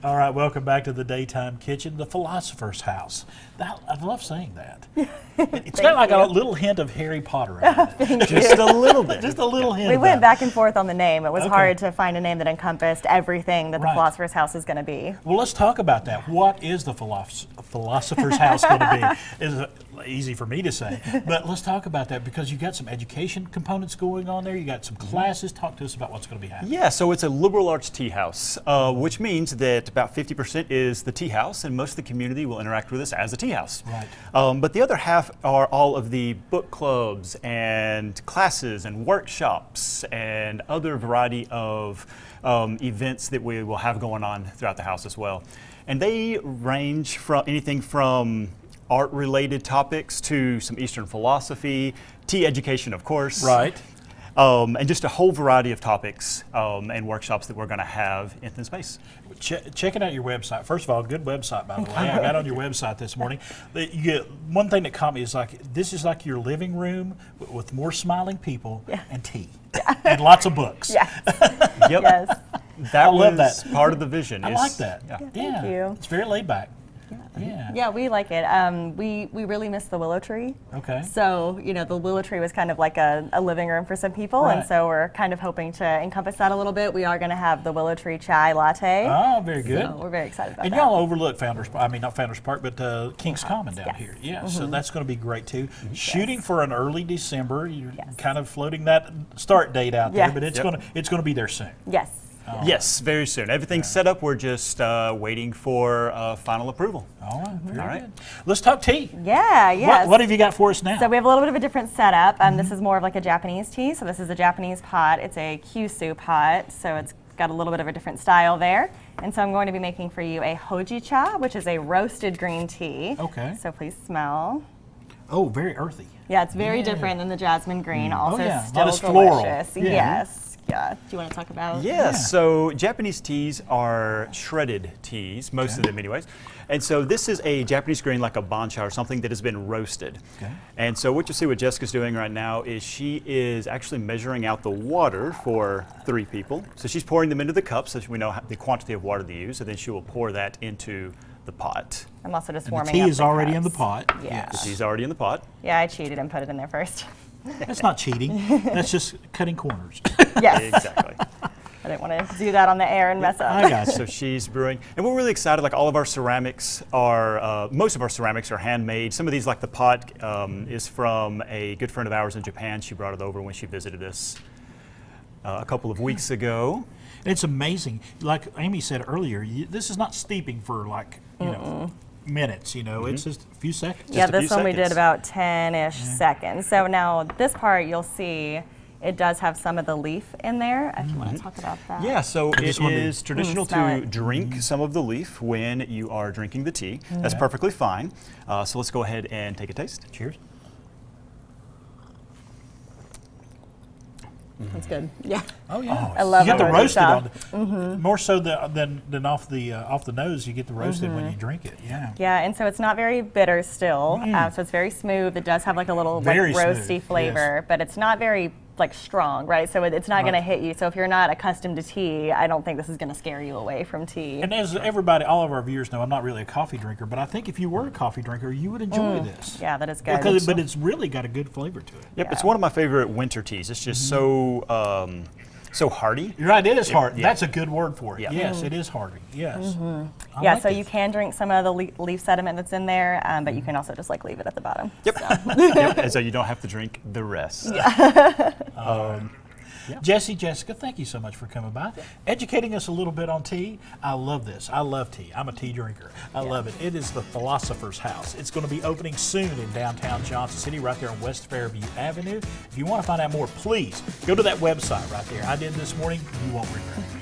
All right, welcome back to the Daytime Kitchen, the Philosopher's House. I love saying that. It's got like a little hint of Harry Potter in it. Just a little bit. Just a little hint. We went back and forth on the name. It was hard to find a name that encompassed everything that the Philosopher's House is going to be. Well, let's talk about that. What is the Philosopher's House going to be? It's easy for me to say, but let's talk about that because you got some education components going on there. You got some classes. Talk to us about what's going to be happening. Yeah, so it's a liberal arts tea house, which means that about 50% is the tea house, and most of the community will interact with us as a tea house. Right. But the other half are all of the book clubs and classes and workshops and other variety of events that we will have going on throughout the house as well. And they range from anything from art-related topics to some Eastern philosophy, tea education, of course. Right. And just a whole variety of topics and workshops that we're going to have in the space. Checking out your website. First of all, good website, by the way. I got on your website this morning. You get, one thing that caught me is this is like your living room with more smiling people and tea and lots of books. Yes. Yep. Yes. That I love was that. part of the vision. I like that. Yeah. Thank you. It's very laid back. Yeah, we like it. We really miss the willow tree. Okay. So, you know, the willow tree was kind of like a living room for some people, Right. and so we're kind of hoping to encompass that a little bit. We are going to have the willow tree chai latte. Oh, very good. So we're very excited about And that. y'all overlook not Founders Park, but Kings Common down here. Yeah, so that's going to be great too. Shooting for an early December. You're kind of floating that start date out there, but it's going to be there soon. Yes. Yes, very soon. Everything's set up. We're just waiting for final approval. All right, very good. Let's talk tea. Yeah, yes. What have you got for us now? So we have a little bit of a different setup. This is more of like a Japanese tea. So this is a Japanese pot. It's a kyusu pot, so it's got a little bit of a different style there. And so I'm going to be making for you a hojicha, which is a roasted green tea. Okay. So please smell. Oh, very earthy. Yeah, it's very different than the jasmine green. Also Not still as floral. delicious. Yeah. Yes. Yeah. Do you want to talk about? Yes, so Japanese teas are shredded teas, most of them anyways. And so this is a Japanese green like a bancha or something that has been roasted. Okay. And so what you'll see what Jessica's doing right now is she is actually measuring out the water for 3 people. So she's pouring them into the cup so we know the quantity of water to use, and then she will pour that into the pot. I'm also just And warming the up tea is already in cups. the pot. Yeah. The tea's already in the pot. Yeah, I cheated and put it in there first. That's not cheating. That's just cutting corners. Yes. Exactly. I didn't want to do that on the air and mess up. I got you. So she's brewing, and we're really excited. Like all of our ceramics are, most of our ceramics are handmade. Some of these, like the pot, is from a good friend of ours in Japan. She brought it over when she visited us a couple of weeks ago. It's amazing. Like Amy said earlier, this is not steeping for like, you know, minutes, you know, it's just a few seconds. Yeah, a this few one we did seconds. about 10-ish seconds. So now this part you'll see it does have some of the leaf in there. If you want to talk about that. Yeah, so it just wanted to is traditional smell to it. drink some of the leaf when you are drinking the tea. That's perfectly fine. So let's go ahead and take a taste. Cheers. That's good. Yeah. Oh yeah, I love you get the a roasted hojicha. on more so than off the nose. You get the roasted when you drink it. Yeah. Yeah, and so it's not very bitter still. So it's very smooth. It does have like a little Very like smooth, roasty flavor, but it's not very like strong, right? So it's not going to hit you. So if you're not accustomed to tea, I don't think this is going to scare you away from tea. And as everybody, all of our viewers know, I'm not really a coffee drinker, but I think if you were a coffee drinker, you would enjoy this. Yeah, that is good. But it's really got a good flavor to it. Yep, it's one of my favorite winter teas. It's just so so hearty. You're right, it is hearty. yeah. That's a good word for it. Yeah. Yes, it is hearty. Yes. I Yeah, like so this. you can drink some of the leaf sediment that's in there, but you can also just like leave it at the bottom. Yep. Yep. And so you don't have to drink the rest. Jessica, thank you so much for coming by, educating us a little bit on tea. I love this. I love tea. I'm a tea drinker. I love it. It is the Philosopher's House. It's going to be opening soon in downtown Johnson City, right there on West Fairview Avenue. If you want to find out more, please go to that website right there. I did this morning. You won't regret it.